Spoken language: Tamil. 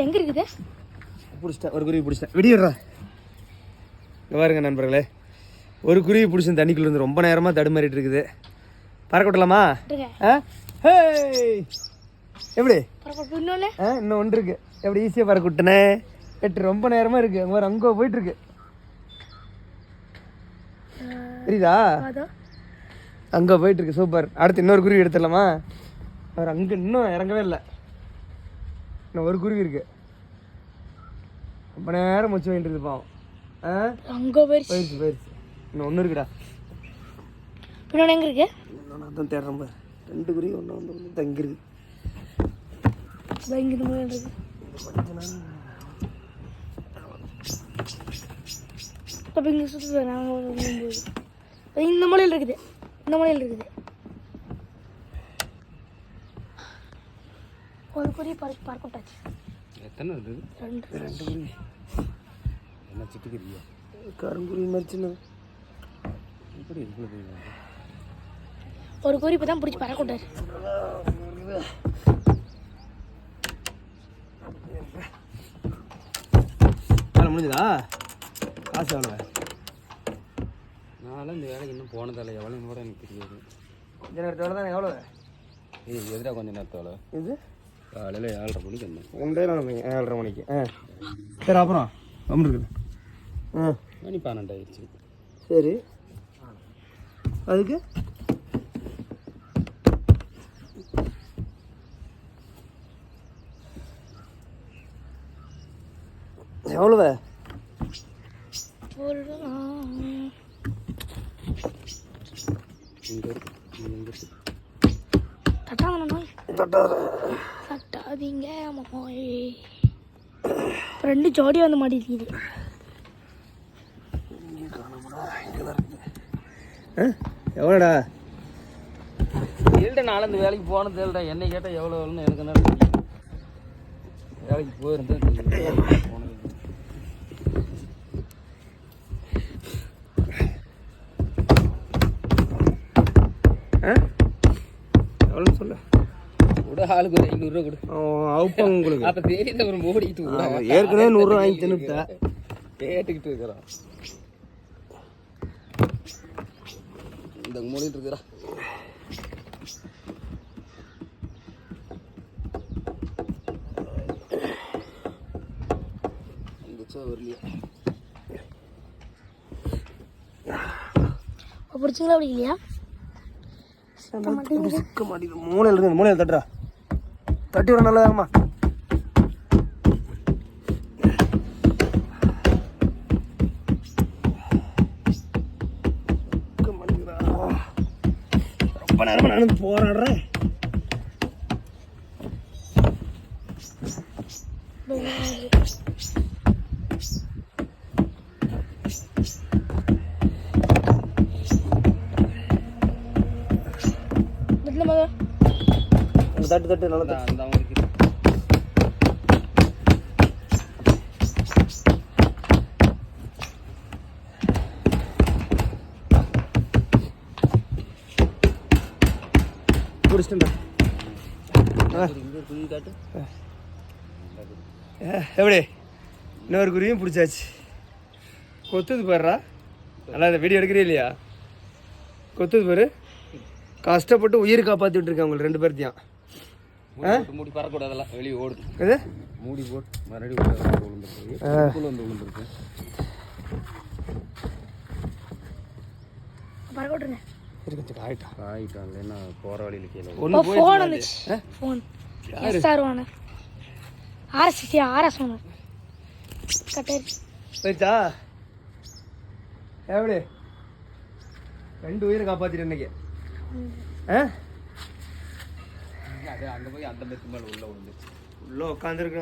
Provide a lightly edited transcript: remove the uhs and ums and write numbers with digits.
எங்கே இருக்குது? பிடிச்சிட்டேன், ஒரு குருவி பிடிச்சிட்டேன். விடிடுறா. இங்கே பாருங்க நண்பர்களே, ஒரு குருவி பிடிச்சேன் தண்ணிக்குள்ள இருந்து. ரொம்ப நேரமாக தடுமாறிட்டு இருக்குது. பறக்க விட்டலாமா? எப்படி? இன்னும் ஒன்று இருக்கு. எப்படி ஈஸியாக பறக்க விட்டனே. எட்டு ரொம்ப நேரமாக இருக்கு. அங்கே போயிட்டு இருக்கு. தெரியுதா? அங்கே போயிட்டு இருக்கு. சூப்பர். அடுத்து இன்னொரு குருவி எடுத்துடலாமா? அவர் அங்கே இன்னும் இறங்கவே இல்லை. இன்னும் ஒரு குருவி இருக்கு. ரொம்ப நேரம் மூச்சு வாங்கிட்டு இருக்குது பாவம். அங்கே போயிடுச்சு. இன்னும் ஒன்று இருக்குடா. இன்னொன்று எங்கே இருக்கு? இன்னொன்று தான் தேடுறேன் பாரு. 2 குருவி ஒன்று தங்கிருக்கு. இந்த மலையில் இருக்குது. ஒரு குருவி பார்க்க விட்டாச்சு. எத்தனை இருக்குது? 2 குருவி. என்ன சிட்டுக்குருவியா? கருங்குருவி மச்சின்னு எப்படி இருக்குது? ஒரு குருவி இப்போ தான் பிடிச்சி பறக்க விட்டாரு. வேலை முடிஞ்சதா? காசு எவ்வளோ? நான்லாம் இந்த வேலைக்கு இன்னும் போனதில்லை. எவ்வளோன்னு கூட எனக்கு தெரியாது. கொஞ்ச நேரத்தோட தான் எவ்வளோ? எதிராக கொஞ்சம் நேரத்தோட இது காலையில் 7:30 மணிக்கு வந்தேன். 7:30 மணிக்கு. சரி, அப்புறம் ரொம்ப இருக்குது. மணி 12 ஆயிடுச்சு. சரி, அதுக்கு எவ்வளவு? தட்டாதீங்க மாமாய். 2 ஜோடி வந்து மாட்டிருக்குது. எவ்வளோடா? இல்லைடா, நாளை இந்த வேலைக்கு போனது இல்லைடா. என்னை கேட்டால் எவ்வளோன்னு எனக்கு என்ன தெரியும். வேலைக்கு போயிருந்தேன் போனது. எவ்வளோன்னு சொல்ல கூட ஆளுக்கு ஒரு 500 ரூபா கொடு. அவுப்பாங்க உங்களுக்கு. அப்போ தெரியுது அப்புறம் ஓடிக்கிட்டு ஏற்கனவே 100 ரூபா வாங்கி தின்னுட்டேன். கேட்டுக்கிட்டு இருக்கிறான். இந்த மூடிட்டு இருக்கிறா. வரலையா? பிடிச்சிங்களா? பிடிக்கலையா? சிக்க மாட்டேங்குது. மூளையில் இருக்கு. மூளையில் தட்டுறா. தட்டி வர நல்லதாகம்மா. ரொம்ப நேரமாக நடந்து போராடுறேன். தட்டு தட்டு நல்லா அந்த அவங்களுக்கு பிடிச்சிட்டா. எப்படி இன்னொரு குருவியும் பிடிச்சாச்சு. கொத்துது பாருடா. நல்லா இந்த வீடியோ எடுக்கிறே இல்லையா? கொத்துது பாரு. கஷ்டப்பட்டு உயிர் காப்பாற்றி விட்டுருக்கேன் உங்களுக்கு 2 பேர்த்தையும். மூடி பறக்கூடாதெல்லாம் வெளியே ஓடுது. இது மூடி போட்டு மறுபடியும் விழுந்துருக்கு. வந்து விழுந்துருக்கு. பறக்க விட்டுருங்க. ஆயிட்டான். என்ன போகிற வழியில் கீழே ஃபோன் வந்துச்சு. Phone SR owner RS owner Katteri போயிடுச்சா? எப்படி 2 உயிரை காப்பாற்றிட்டு இன்னைக்கு. அங்கே போய் அந்த மெத்து மேலே உள்ள உட்காந்துருக்கு.